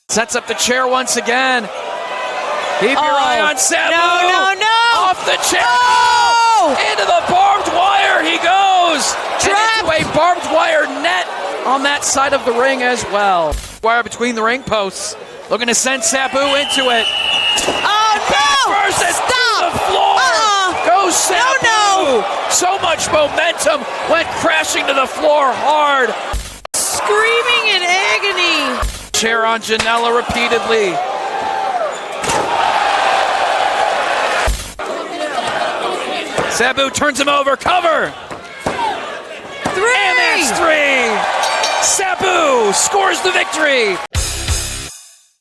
Sets up the chair once again. Keep your eye on Sabu. No. Off the chair. Oh! Into the barbed wire he goes. Trapped. And into a barbed wire net on that side of the ring as well. Wire between the ring posts. Looking to send Sabu into it. Oh, no! First and Stop! to the floor. Goes Sabu. No. So much momentum. Went crashing to the floor hard. Screaming in agony. Chair on Janela repeatedly. Sabu turns him over. Cover. 3. And that's 3. Sabu scores the victory.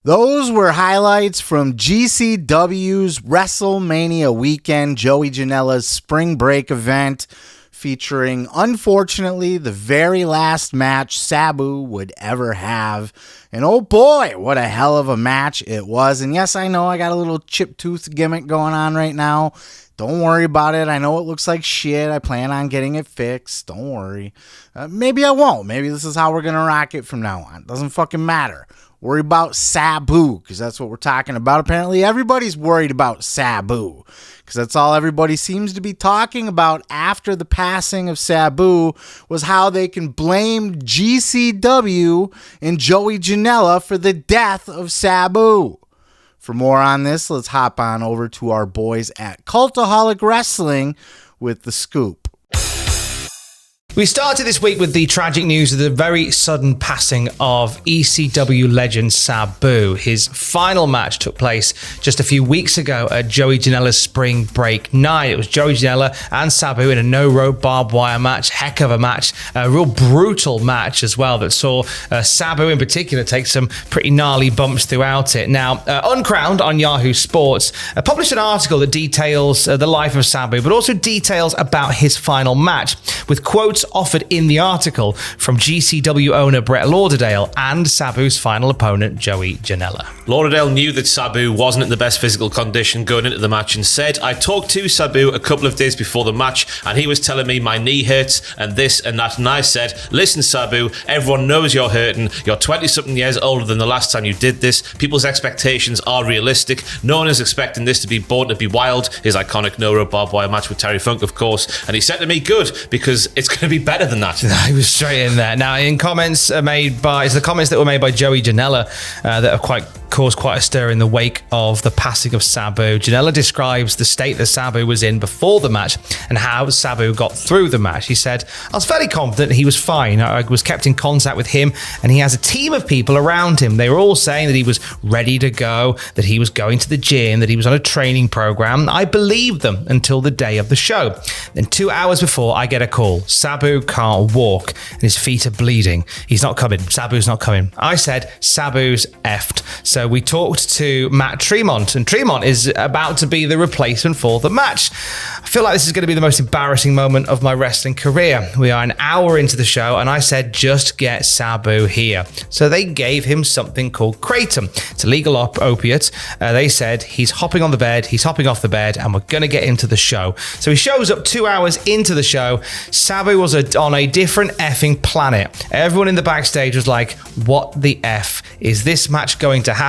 Those were highlights from GCW's WrestleMania weekend, Joey Janela's spring break event, featuring, unfortunately, the very last match Sabu would ever have. And oh boy, what a hell of a match it was. And yes, I know I got a little chip tooth gimmick going on right now. Don't worry about it. I know it looks like shit. I plan on getting it fixed. Don't worry. Maybe I won't. Maybe this is how we're going to rock it from now on. Doesn't fucking matter. Worry about Sabu, because that's what we're talking about. Apparently, everybody's worried about Sabu, because that's all everybody seems to be talking about after the passing of Sabu was how they can blame GCW and Joey Janela for the death of Sabu. For more on this, let's hop on over to our boys at Cultaholic Wrestling with the scoop. We started this week with the tragic news of the very sudden passing of ECW legend Sabu. His final match took place just a few weeks ago at Joey Janela's spring break night. It was Joey Janela and Sabu in a no-rope barbed wire match. Heck of a match. A real brutal match as well that saw Sabu in particular take some pretty gnarly bumps throughout it. Now, Uncrowned on Yahoo Sports published an article that details the life of Sabu, but also details about his final match, with quotes offered in the article from GCW owner Brett Lauderdale and Sabu's final opponent, Joey Janela. Lauderdale knew that Sabu wasn't in the best physical condition going into the match and said, I talked to Sabu a couple of days before the match and he was telling me my knee hurts and this and that, and I said, listen Sabu, everyone knows you're hurting, you're 20-something years older than the last time you did this, people's expectations are realistic, no one is expecting this to be born to be wild, his iconic no-rope barbed wire match with Terry Funk of course, and he said to me, good, because it's going to be better than that. He was straight in there. Now, in comments made by, it's the comments that were made by Joey Janela that have caused quite a stir in the wake of the passing of Sabu. Janela describes the state that Sabu was in before the match and how Sabu got through the match. He said, I was fairly confident he was fine. I was kept in contact with him and he has a team of people around him. They were all saying that he was ready to go, that he was going to the gym, that he was on a training program. I believed them until the day of the show. Then 2 hours before, I get a call. Sabu can't walk and his feet are bleeding. He's not coming. Sabu's not coming. I said, Sabu's effed. So we talked to Matt Tremont, and Tremont is about to be the replacement for the match. I feel like this is going to be the most embarrassing moment of my wrestling career. We are an hour into the show, and I said, just get Sabu here. So they gave him something called Kratom. It's a legal opiate. They said, he's hopping on the bed, he's hopping off the bed, and we're going to get him to the show. So he shows up 2 hours into the show. Sabu was on a different effing planet. Everyone in the backstage was like, what the F? Is this match going to happen?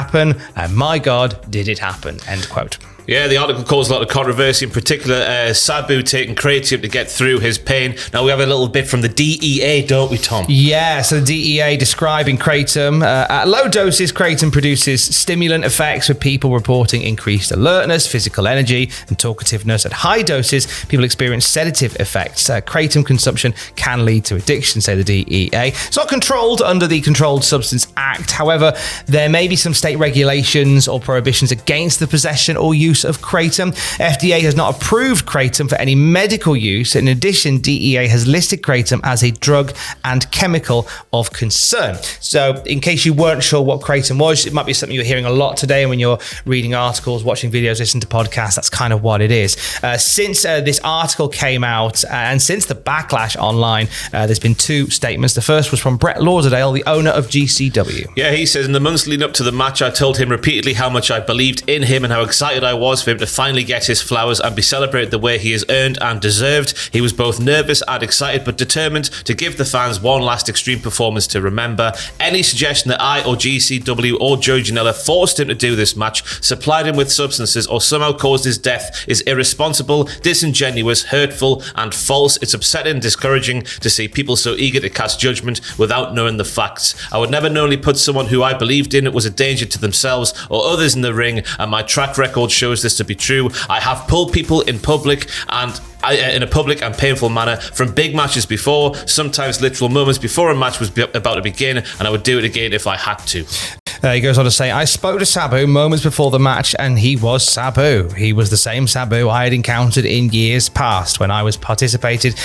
And my God, did it happen? End quote. Yeah, the article caused a lot of controversy, in particular Sabu taking Kratom to get through his pain. Now we have a little bit from the DEA, don't we, Tom? Yeah, so the DEA describing Kratom. At low doses, Kratom produces stimulant effects, with people reporting increased alertness, physical energy, and talkativeness. At high doses, people experience sedative effects. Kratom consumption can lead to addiction, say the DEA. It's not controlled under the Controlled Substance Act. However, there may be some state regulations or prohibitions against the possession or use of Kratom. FDA has not approved Kratom for any medical use. In addition, DEA has listed Kratom as a drug and chemical of concern. So in case you weren't sure what Kratom was, it might be something you're hearing a lot today when you're reading articles, watching videos, listening to podcasts. That's kind of what it is. Since this article came out and since the backlash online, there's been two statements. The first was from Brett Lauderdale, the owner of GCW. Yeah, he says, in the months leading up to the match, I told him repeatedly how much I believed in him and how excited I was was for him to finally get his flowers and be celebrated the way he has earned and deserved. He was both nervous and excited, but determined to give the fans one last Extreme performance to remember. Any suggestion that I or GCW or Joey Janela forced him to do this match, supplied him with substances, or somehow caused his death is irresponsible, disingenuous, hurtful, and false. It's upsetting and discouraging to see people so eager to cast judgment without knowing the facts. I would never knowingly put someone who I believed in was a danger to themselves or others in the ring, and my track record shows this to be true. I have pulled people in public and in a public and painful manner from big matches before, sometimes literal moments before a match was about to begin, and I would do it again if I had to. He goes on to say, I spoke to Sabu moments before the match, and he was Sabu. He was the same Sabu I had encountered in years past when I participated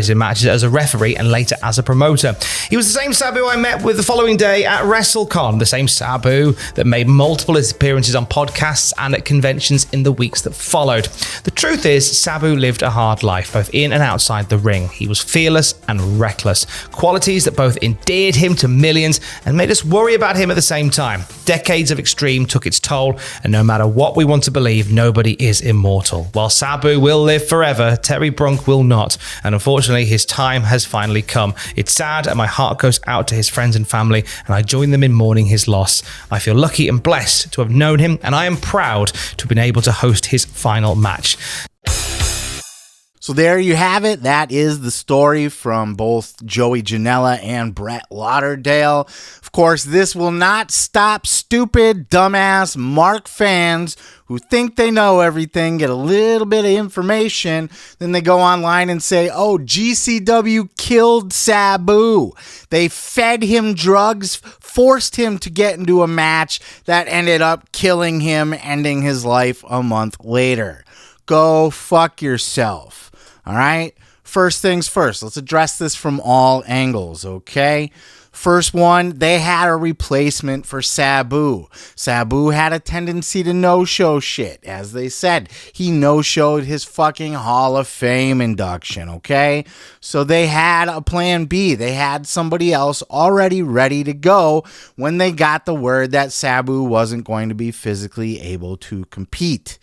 in matches as a referee and later as a promoter. He was the same Sabu I met with the following day at WrestleCon, the same Sabu that made multiple appearances on podcasts and at conventions in the weeks that followed. The truth is, Sabu lived a hard life, both in and outside the ring. He was fearless and reckless, qualities that both endeared him to millions and made us worry about him at the same time. Decades of Extreme took its toll, and no matter what we want to believe, nobody is immortal. While Sabu will live forever, Terry Brunk will not, and unfortunately his time has finally come. It's sad, and my heart goes out to his friends and family, and I join them in mourning his loss. I feel lucky and blessed to have known him, and I am proud to have been able to host his final match. So there you have it. That is the story from both Joey Janela and Brett Lauderdale. Of course, this will not stop stupid, dumbass Mark fans who think they know everything, get a little bit of information, then they go online and say, oh, GCW killed Sabu. They fed him drugs, forced him to get into a match that ended up killing him, ending his life a month later. Go fuck yourself. All right, first things first, let's address this from all angles, okay? First one, they had a replacement for Sabu. Sabu had a tendency to no-show shit. As they said, he no-showed his fucking Hall of Fame induction, okay? So they had a plan B. They had somebody else already ready to go when they got the word that Sabu wasn't going to be physically able to compete.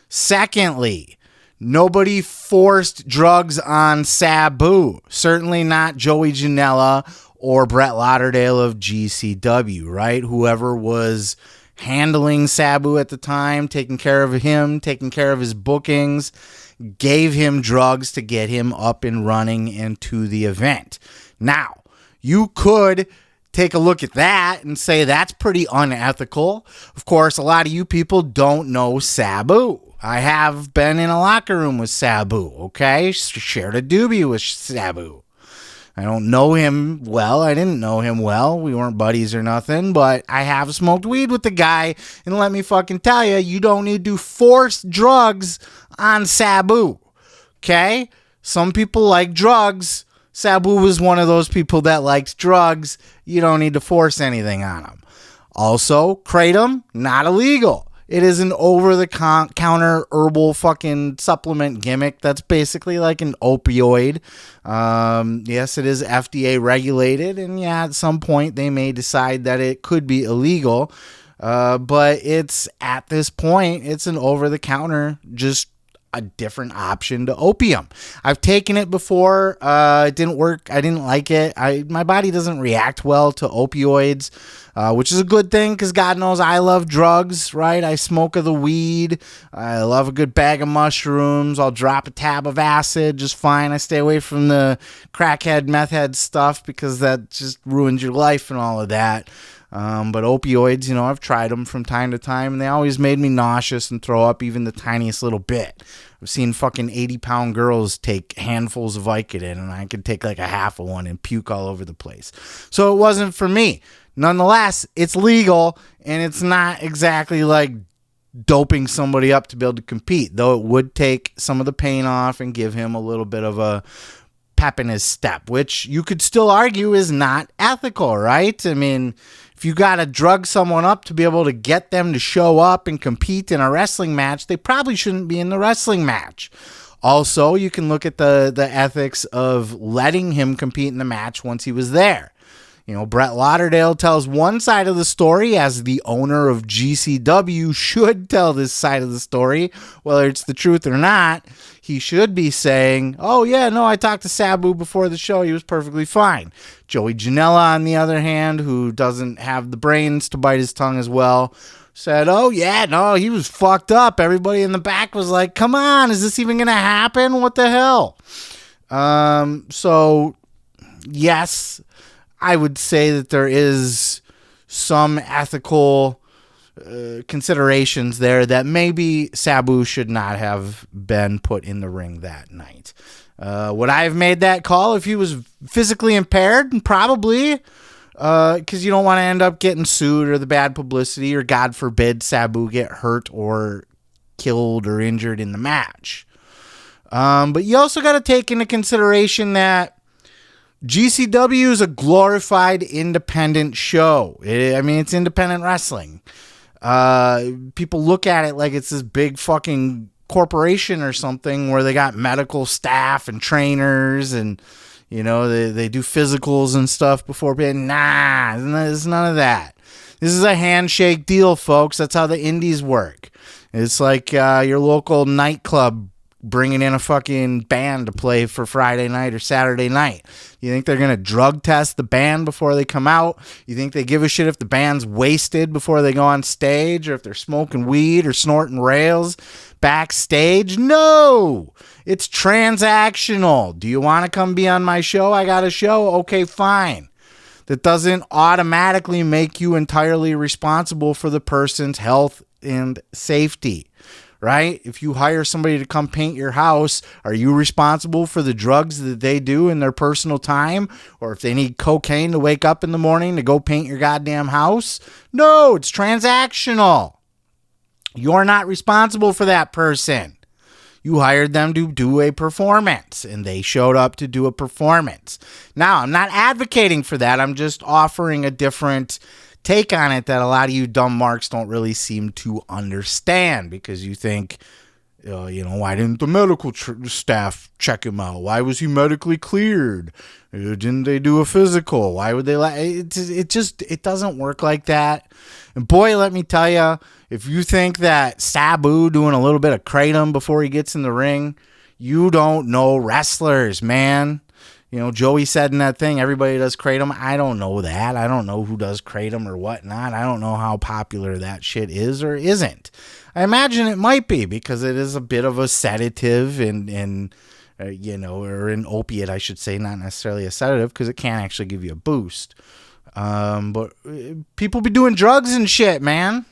Secondly, nobody forced drugs on Sabu. Certainly not Joey Janela or Brett Lauderdale of GCW, right? Whoever was handling Sabu at the time, taking care of him, taking care of his bookings, gave him drugs to get him up and running into the event. Now, you could take a look at that and say that's pretty unethical. Of course, a lot of you people don't know Sabu. I have been in a locker room with Sabu, okay? Shared a doobie with Sabu. I don't know him well. I didn't know him well. We weren't buddies or nothing, but I have smoked weed with the guy, and let me fucking tell you, you don't need to force drugs on Sabu, okay? Some people like drugs. Sabu was one of those people that likes drugs. You don't need to force anything on him. Also, Kratom, not illegal. It is an over-the-counter herbal fucking supplement gimmick that's basically like an opioid. Yes, it is FDA regulated, and yeah, at some point they may decide that it could be illegal. But it's, at this point, it's an over-the-counter, just a different option to opium. I've taken it before. It didn't work. I didn't like it. My body doesn't react well to opioids, which is a good thing because God knows I love drugs, right? I smoke of the weed. I love a good bag of mushrooms. I'll drop a tab of acid just fine. I stay away from the crackhead, meth head stuff because that just ruins your life and all of that. But opioids, you know, I've tried them from time to time, and they always made me nauseous and throw up even the tiniest little bit. I've seen fucking 80-pound girls take handfuls of Vicodin, and I could take like a half of one and puke all over the place. So it wasn't for me. Nonetheless, it's legal, and it's not exactly like doping somebody up to be able to compete, though it would take some of the pain off and give him a little bit of a pep in his step, which you could still argue is not ethical, right? I mean, if you got to drug someone up to be able to get them to show up and compete in a wrestling match, they probably shouldn't be in the wrestling match. Also, you can look at the ethics of letting him compete in the match once he was there. Brett Lauderdale tells one side of the story, as the owner of GCW should tell this side of the story, whether it's the truth or not. He should be saying, oh yeah, no, I talked to Sabu before the show. He was perfectly fine. Joey Janela, on the other hand, who doesn't have the brains to bite his tongue as well, said, oh yeah, no, he was fucked up. Everybody in the back was like, come on, is this even going to happen? What the hell? So yes, I would say that there is some ethical considerations there that maybe Sabu should not have been put in the ring that night. Would I have made that call if he was physically impaired? Probably, because you don't want to end up getting sued or the bad publicity, or God forbid Sabu get hurt or killed or injured in the match. But you also got to take into consideration that GCW is a glorified independent show. It's independent wrestling. People look at it like it's this big fucking corporation or something where they got medical staff and trainers and, they do physicals and stuff before being, there's none of that. This is a handshake deal, folks. That's how the indies work. It's like your local nightclub bringing in a fucking band to play for Friday night or Saturday night. You think they're going to drug test the band before they come out? You think they give a shit if the band's wasted before they go on stage, or if they're smoking weed or snorting rails backstage? No! It's transactional. Do you want to come be on my show? I got a show. Okay, fine. That doesn't automatically make you entirely responsible for the person's health and safety. Right? If you hire somebody to come paint your house, are you responsible for the drugs that they do in their personal time? Or if they need cocaine to wake up in the morning to go paint your goddamn house? No, it's transactional. You're not responsible for that person. You hired them to do a performance, and they showed up to do a performance. Now, I'm not advocating for that. I'm just offering a different take on it that a lot of you dumb marks don't really seem to understand, because you think, why didn't the medical staff check him out? Why was he medically cleared? Didn't they do a physical? Why would they it doesn't work like that. And boy, let me tell you, if you think that Sabu doing a little bit of kratom before he gets in the ring, you don't know wrestlers, man. Joey said in that thing, everybody does kratom. I don't know that. I don't know who does kratom or whatnot. I don't know how popular that shit is or isn't. I imagine it might be, because it is a bit of a sedative and or an opiate, I should say, not necessarily a sedative, because it can actually give you a boost. But people be doing drugs and shit, man.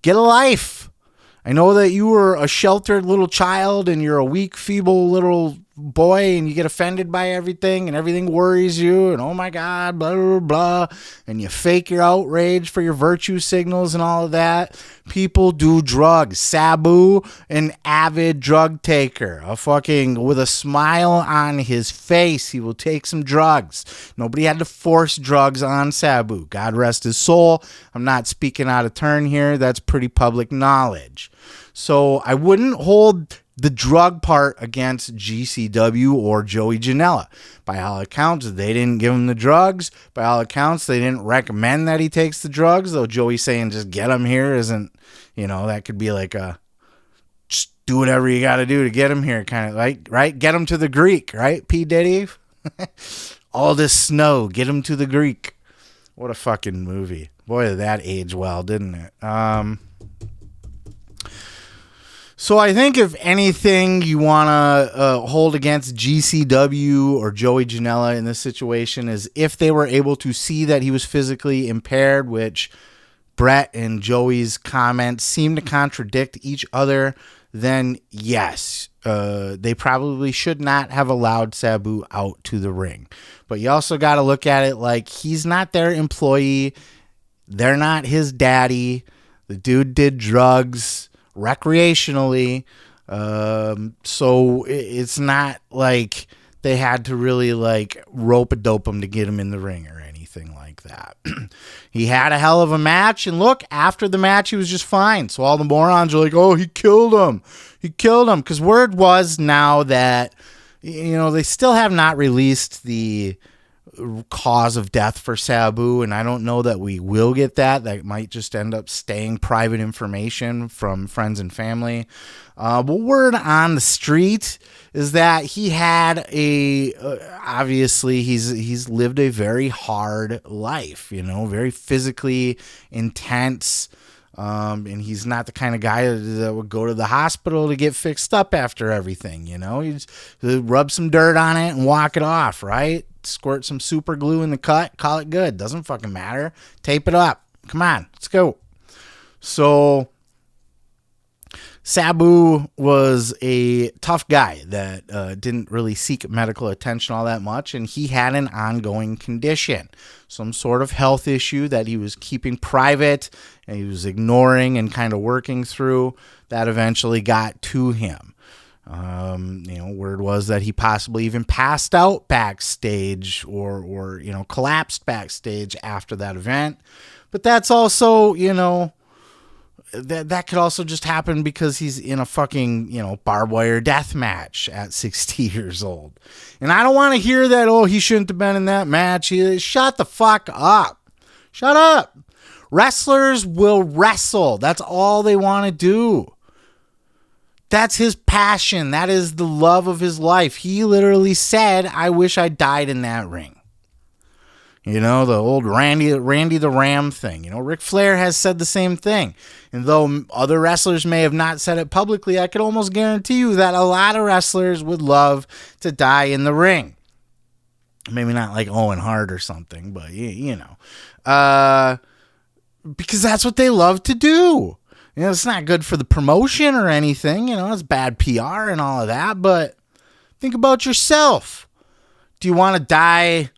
Get a life. I know that you were a sheltered little child and you're a weak, feeble little boy, and you get offended by everything, and everything worries you, and oh my God, blah, blah, blah, and you fake your outrage for your virtue signals and all of that. People do drugs. Sabu, an avid drug taker, with a smile on his face, he will take some drugs. Nobody had to force drugs on Sabu. God rest his soul. I'm not speaking out of turn here. That's pretty public knowledge. So I wouldn't hold the drug part against GCW or Joey Janela. By all accounts, they didn't give him the drugs. By all accounts, they didn't recommend that he takes the drugs, though Joey saying just get him here isn't, that could be like just do whatever you got to do to get him here, kind of like, right? Get him to the Greek, right? P. Diddy? All this snow, get him to the Greek. What a fucking movie. Boy, did that age well, didn't it? So I think if anything you want to hold against GCW or Joey Janela in this situation is if they were able to see that he was physically impaired, which Brett and Joey's comments seem to contradict each other, then yes, they probably should not have allowed Sabu out to the ring. But you also got to look at it like he's not their employee. They're not his daddy. The dude did drugs recreationally, so it's not like they had to really like rope-a-dope him to get him in the ring or anything like that. He had a hell of a match, and look, after the match he was just fine. So all the morons are like, oh, he killed him, because word was now that they still have not released the cause of death for Sabu, and I don't know that we will get that. That might just end up staying private information from friends and family. But word on the street is that he had obviously he's lived a very hard life, very physically intense. And he's not the kind of guy that would go to the hospital to get fixed up after everything, He just rub some dirt on it and walk it off, right? Squirt some super glue in the cut, call it good. Doesn't fucking matter. Tape it up. Come on, let's go. So Sabu was a tough guy that didn't really seek medical attention all that much, and he had an ongoing condition, some sort of health issue that he was keeping private and he was ignoring and kind of working through that eventually got to him. Word was that he possibly even passed out backstage or collapsed backstage after that event. But that's also, that could also just happen because he's in a fucking, barbed wire death match at 60 years old. And I don't want to hear that, he shouldn't have been in that match. Shut the fuck up. Shut up. Wrestlers will wrestle. That's all they want to do. That's his passion. That is the love of his life. He literally said, I wish I died in that ring. The old Randy the Ram thing. Ric Flair has said the same thing. And though other wrestlers may have not said it publicly, I could almost guarantee you that a lot of wrestlers would love to die in the ring. Maybe not like Owen Hart or something, but because that's what they love to do. It's not good for the promotion or anything. It's bad PR and all of that. But think about yourself. Do you want to die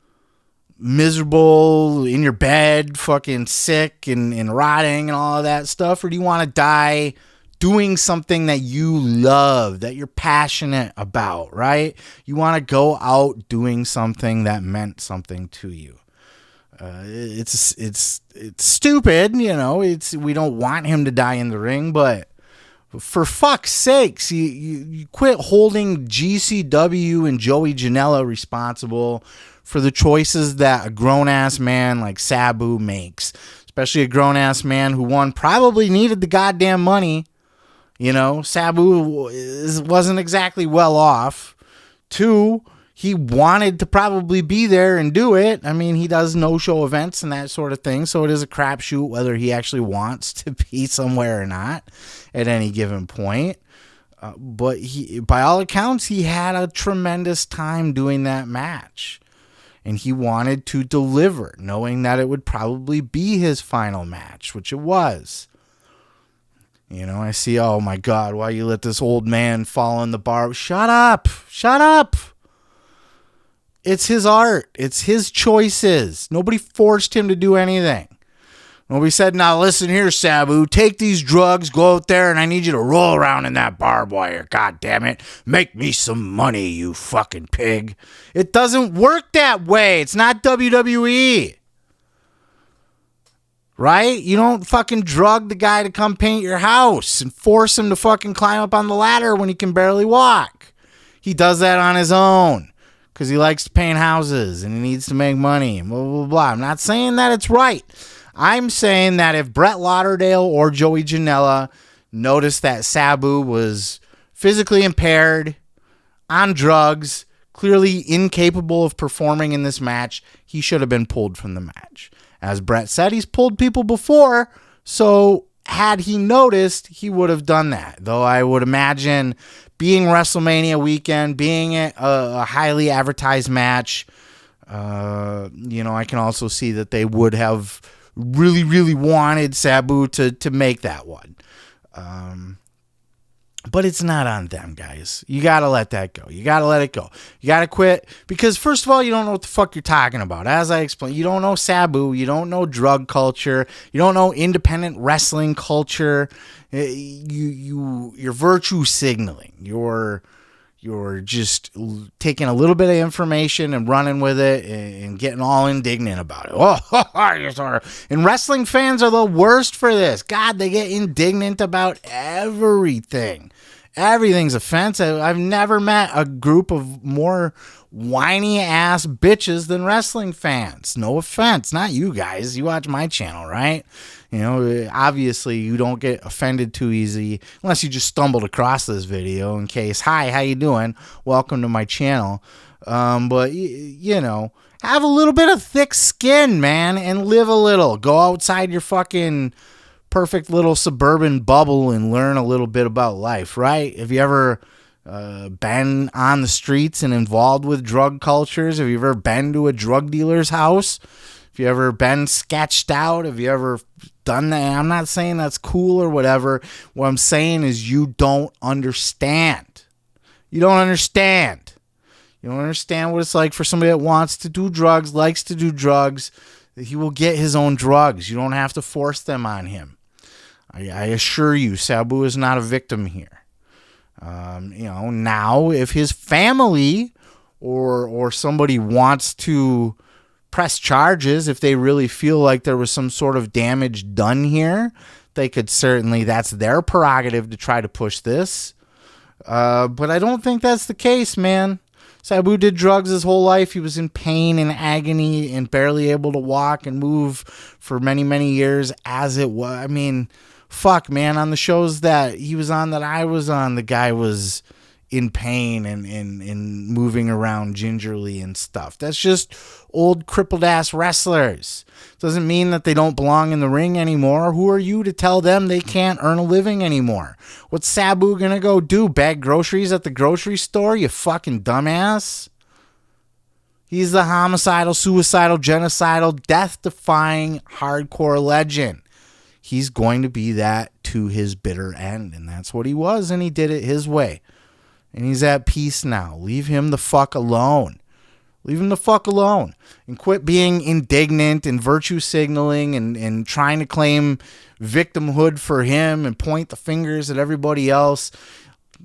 miserable in your bed, fucking sick and rotting and all of that stuff? Or do you want to die doing something that you love, that you're passionate about, right? You want to go out doing something that meant something to you. It's stupid, we don't want him to die in the ring, but for fuck's sakes, you quit holding GCW and Joey Janela responsible for the choices that a grown-ass man like Sabu makes, especially a grown-ass man who, one, probably needed the goddamn money. Sabu wasn't exactly well off. Two, he wanted to probably be there and do it. I mean, he does no-show events and that sort of thing, so it is a crapshoot whether he actually wants to be somewhere or not at any given point. But by all accounts, he had a tremendous time doing that match. And he wanted to deliver, knowing that it would probably be his final match, which it was. I see, oh my God, why you let this old man fall in the bar? Shut up. Shut up. It's his art. It's his choices. Nobody forced him to do anything. Nobody said, now listen here, Sabu, take these drugs, go out there, and I need you to roll around in that barbed wire. God damn it. Make me some money, you fucking pig. It doesn't work that way. It's not WWE. Right? You don't fucking drug the guy to come paint your house and force him to fucking climb up on the ladder when he can barely walk. He does that on his own because he likes to paint houses and he needs to make money. Blah, blah, blah. I'm not saying that it's right. I'm saying that if Brett Lauderdale or Joey Janela noticed that Sabu was physically impaired, on drugs, clearly incapable of performing in this match, he should have been pulled from the match. As Brett said, he's pulled people before, so had he noticed, he would have done that. Though I would imagine being WrestleMania weekend, being a highly advertised match, I can also see that they would have really, really wanted Sabu to make that one. But it's not on them, guys. You got to let that go. You got to let it go. You got to quit. Because, first of all, you don't know what the fuck you're talking about. As I explained, you don't know Sabu. You don't know drug culture. You don't know independent wrestling culture. You're virtue signaling. You're just taking a little bit of information and running with it and getting all indignant about it. Oh, and wrestling fans are the worst for this. God, they get indignant about everything. Everything's offensive. I've never met a group of more whiny ass bitches than wrestling fans. No offense. Not you guys. You watch my channel, right? You know, obviously you don't get offended too easy unless you just stumbled across this video in case, hi, how you doing? Welcome to my channel. But, you know, have a little bit of thick skin, man, and live a little. Go outside your fucking perfect little suburban bubble and learn a little bit about life, right? Have you ever been on the streets and involved with drug cultures? Have you ever been to a drug dealer's house? Have you ever been sketched out? Have you ever done that? I'm not saying that's cool or whatever. What I'm saying is you don't understand. You don't understand. You don't understand what it's like for somebody that wants to do drugs, likes to do drugs. He will get his own drugs. You don't have to force them on him. I assure you, Sabu is not a victim here. You know, now if his family or somebody wants to press charges, if they really feel like there was some sort of damage done here, they could certainly, that's their prerogative to try to push this. But I don't think that's the case, man. Sabu did drugs his whole life. He was in pain and agony and barely able to walk and move for many, many years as it was. I mean, fuck, man, on the shows that he was on that I was on, the guy was in pain and moving around gingerly and stuff. That's just old crippled ass wrestlers. Doesn't mean that they don't belong in the ring anymore. Who are you to tell them they can't earn a living anymore? What's Sabu gonna go do? Bag groceries at the grocery store, you fucking dumbass? He's the homicidal, suicidal, genocidal, death-defying hardcore legend. He's going to be that to his bitter end, and that's what he was, and he did it his way. And he's at peace now. Leave him the fuck alone. Leave him the fuck alone. And quit being indignant and virtue signaling and trying to claim victimhood for him and point the fingers at everybody else.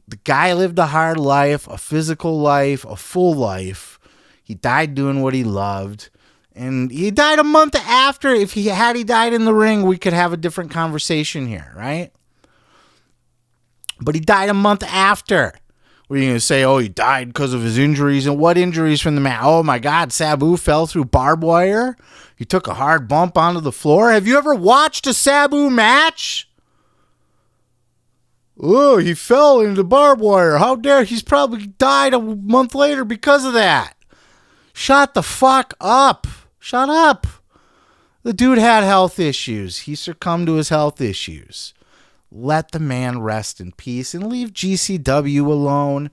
The guy lived a hard life, a physical life, a full life. He died doing what he loved. And he died a month after. If he died in the ring, we could have a different conversation here, right? But he died a month after. What are you going to say? Oh, he died because of his injuries. And what injuries from the match? Oh, my God. Sabu fell through barbed wire. He took a hard bump onto the floor. Have you ever watched a Sabu match? Oh, he fell into barbed wire. How dare. He's probably died a month later because of that. Shut the fuck up. Shut up. The dude had health issues. He succumbed to his health issues. Let the man rest in peace and leave GCW alone.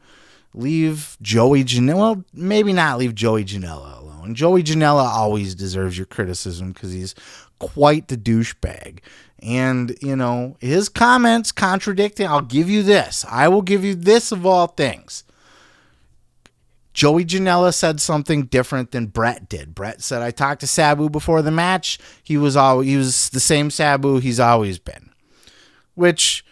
Leave Joey Janela. Well, maybe not leave Joey Janela alone. Joey Janela always deserves your criticism because he's quite the douchebag. And, you know, his comments contradicting. I'll give you this. I will give you this of all things. Joey Janela said something different than Brett did. Brett said, I talked to Sabu before the match. He was the same Sabu he's always been. Which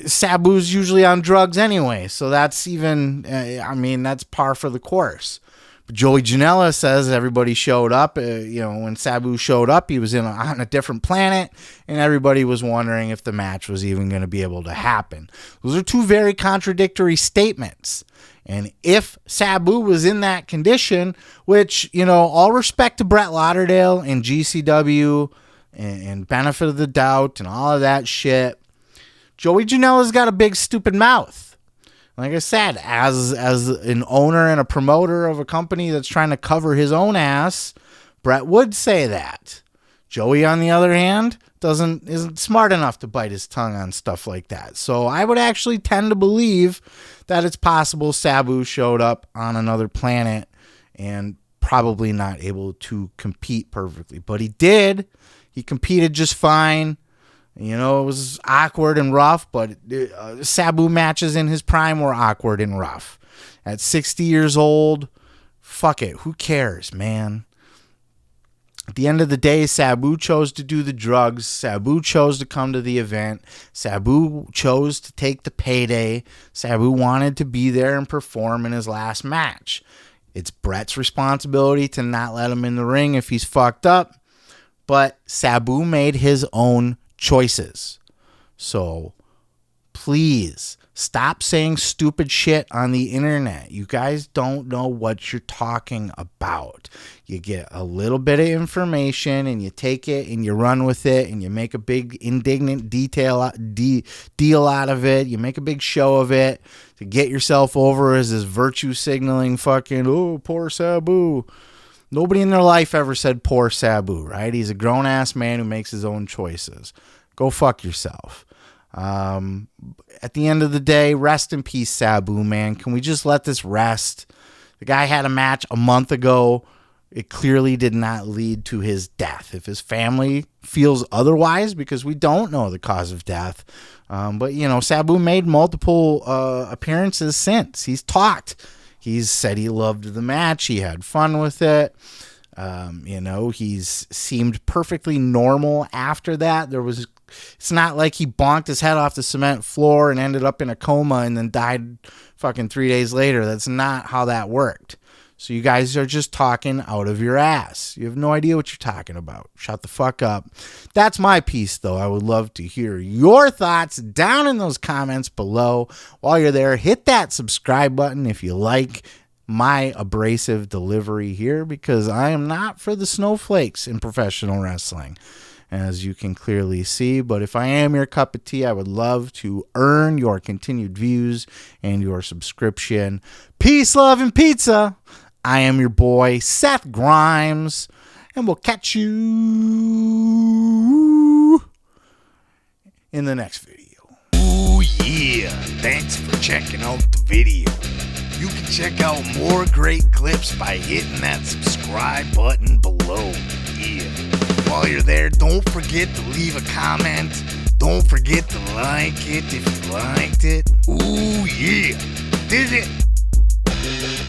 Sabu's usually on drugs anyway, so that's even, that's par for the course. But Joey Janela says everybody showed up. When Sabu showed up, he was on a different planet, and everybody was wondering if the match was even going to be able to happen. Those are two very contradictory statements. And if Sabu was in that condition, which, all respect to Brett Lauderdale and GCW, and benefit of the doubt and all of that shit, Joey Janela's got a big stupid mouth. Like I said, as an owner and a promoter of a company that's trying to cover his own ass, Brett would say that. Joey, on the other hand, isn't smart enough to bite his tongue on stuff like that. So I would actually tend to believe that it's possible Sabu showed up on another planet and probably not able to compete perfectly. But he did. He competed just fine. It was awkward and rough, but Sabu matches in his prime were awkward and rough. At 60 years old, fuck it. Who cares, man? At the end of the day, Sabu chose to do the drugs. Sabu chose to come to the event. Sabu chose to take the payday. Sabu wanted to be there and perform in his last match. It's Brett's responsibility to not let him in the ring if he's fucked up. But Sabu made his own choices. So please Stop saying stupid shit on the internet. You guys don't know what you're talking about. You get a little bit of information and you take it and you run with it and you make a big indignant deal out of it. You make a big show of it to get yourself over as this virtue signaling fucking, oh, poor Sabu. Nobody in their life ever said poor Sabu, right? He's a grown-ass man who makes his own choices. Go fuck yourself. At the end of the day, rest in peace, Sabu, man. Can we just let this rest? The guy had a match a month ago. It clearly did not lead to his death. If his family feels otherwise, because we don't know the cause of death. But, you know, Sabu made multiple appearances since. He's talked. He's said he loved the match. He had fun with it. You know, he's seemed perfectly normal after that. It's not like he bonked his head off the cement floor and ended up in a coma and then died fucking 3 days later. That's not how that worked. So you guys are just talking out of your ass. You have no idea what you're talking about. Shut the fuck up. That's my piece, though. I would love to hear your thoughts down in those comments below. While you're there, hit that subscribe button if you like my abrasive delivery here, because I am not for the snowflakes in professional wrestling, as you can clearly see. But if I am your cup of tea, I would love to earn your continued views and your subscription. Peace, love, and pizza. I am your boy, Seth Grimes, and we'll catch you in the next video. Ooh, yeah. Thanks for checking out the video. You can check out more great clips by hitting that subscribe button below. Yeah. While you're there, don't forget to leave a comment. Don't forget to like it if you liked it. Ooh, yeah. Did it.